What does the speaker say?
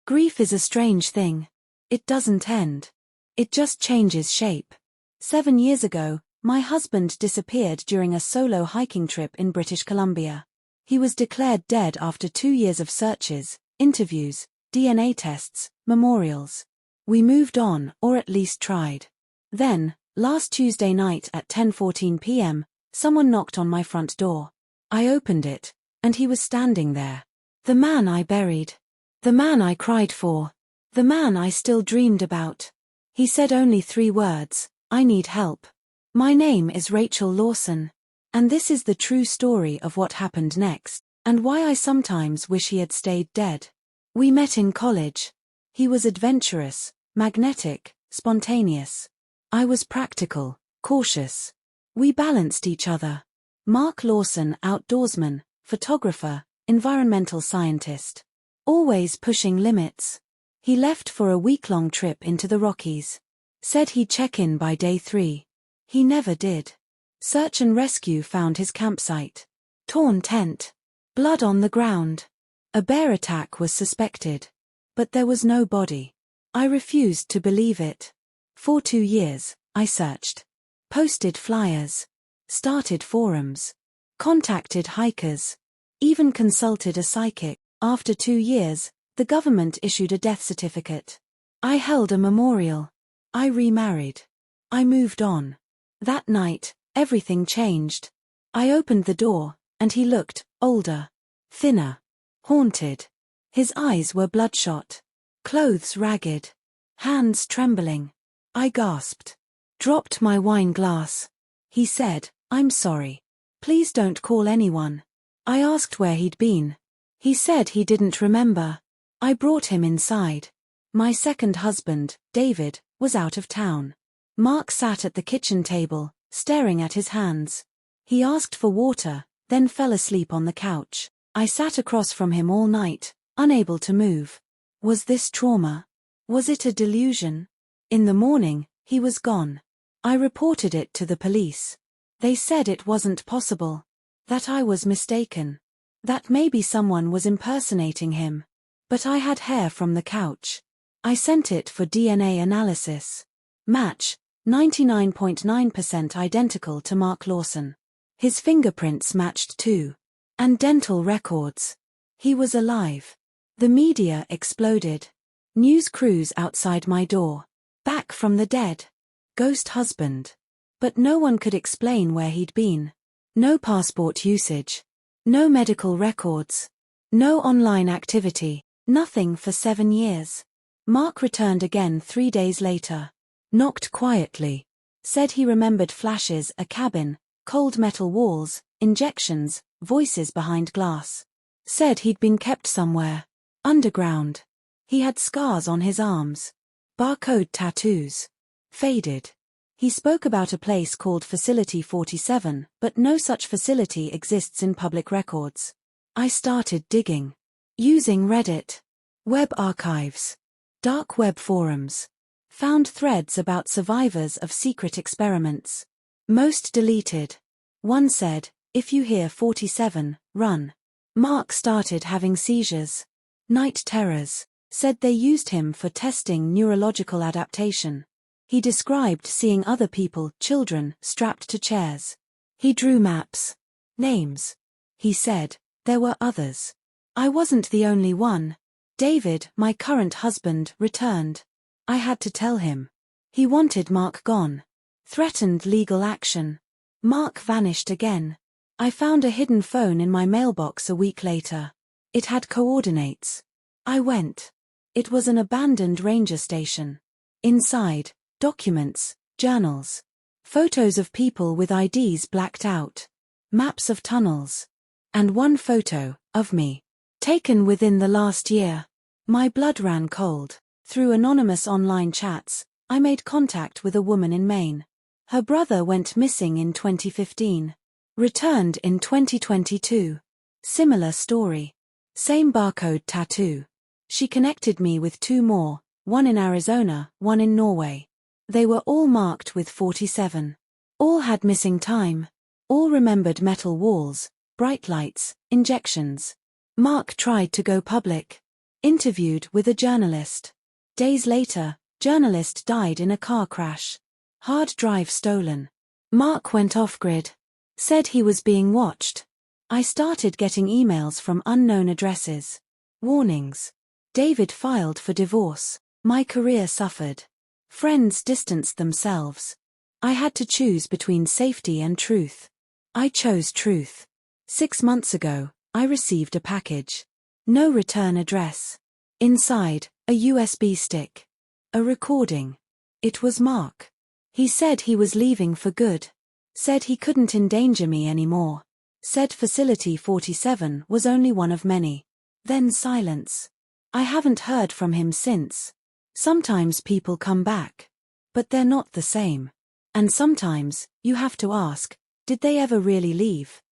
Grief is a strange thing. It doesn't end. It just changes shape. 7 years ago, my husband disappeared during a solo hiking trip in British Columbia. He was declared dead after 2 years of searches, interviews, DNA tests, memorials. We moved on, or at least tried. Then, last Tuesday night at 10:14 p.m., someone knocked on my front door. I opened it, and he was standing there. The man I buried. The man I cried for. The man I still dreamed about. He said only 3 words, "I need help." My name is Rachel Lawson. And this is the true story of what happened next, and why I sometimes wish he had stayed dead. We met in college. He was adventurous, magnetic, spontaneous. I was practical, cautious. We balanced each other. Mark Lawson, outdoorsman, photographer, environmental scientist. Always pushing limits. He left for a week-long trip into the Rockies. Said he'd check in by day 3. He never did. Search and rescue found his campsite. Torn tent. Blood on the ground. A bear attack was suspected. But there was no body. I refused to believe it. For 2 years, I searched. Posted flyers. Started forums. Contacted hikers. Even consulted a psychic. After 2 years, the government issued a death certificate. I held a memorial. I remarried. I moved on. That night, everything changed. I opened the door, and he looked older, thinner, haunted. His eyes were bloodshot, clothes ragged, hands trembling. I gasped. Dropped my wine glass. He said, "I'm sorry. Please don't call anyone." I asked where he'd been. He said he didn't remember. I brought him inside. My second husband, David, was out of town. Mark sat at the kitchen table, staring at his hands. He asked for water, then fell asleep on the couch. I sat across from him all night, unable to move. Was this trauma? Was it a delusion? In the morning, he was gone. I reported it to the police. They said it wasn't possible. That I was mistaken. That maybe someone was impersonating him. But I had hair from the couch. I sent it for DNA analysis. Match, 99.9% identical to Mark Lawson. His fingerprints matched too. And dental records. He was alive. The media exploded. News crews outside my door. Back from the dead. Ghost husband. But no one could explain where he'd been. No passport usage. No medical records. No online activity. Nothing for 7 years. Mark returned again 3 days later. Knocked quietly. Said he remembered flashes, a cabin, cold metal walls, injections, voices behind glass. Said he'd been kept somewhere. Underground. He had scars on his arms. Barcode tattoos. Faded. He spoke about a place called Facility 47, but no such facility exists in public records. I started digging. Using Reddit. Web archives. Dark web forums. Found threads about survivors of secret experiments. Most deleted. One said, "If you hear 47, run." Mark started having seizures. Night terrors. Said they used him for testing neurological adaptation. He described seeing other people, children, strapped to chairs. He drew maps. Names. He said, there were others. I wasn't the only one. David, my current husband, returned. I had to tell him. He wanted Mark gone. Threatened legal action. Mark vanished again. I found a hidden phone in my mailbox a week later. It had coordinates. I went. It was an abandoned ranger station. Inside, documents, journals. Photos of people with IDs blacked out. Maps of tunnels. And one photo, of me. Taken within the last year. My blood ran cold. Through anonymous online chats, I made contact with a woman in Maine. Her brother went missing in 2015. Returned in 2022. Similar story. Same barcode tattoo. She connected me with 2 more, one in Arizona, one in Norway. They were all marked with 47. All had missing time. All remembered metal walls, bright lights, injections. Mark tried to go public. Interviewed with a journalist. Days later, journalist died in a car crash. Hard drive stolen. Mark went off-grid. Said he was being watched. I started getting emails from unknown addresses. Warnings. David filed for divorce. My career suffered. Friends distanced themselves. I had to choose between safety and truth. I chose truth. 6 months ago, I received a package. No return address. Inside, a USB stick. A recording. It was Mark. He said he was leaving for good. Said he couldn't endanger me anymore. Said Facility 47 was only one of many. Then silence. I haven't heard from him since. Sometimes people come back. But they're not the same. And sometimes, you have to ask, did they ever really leave?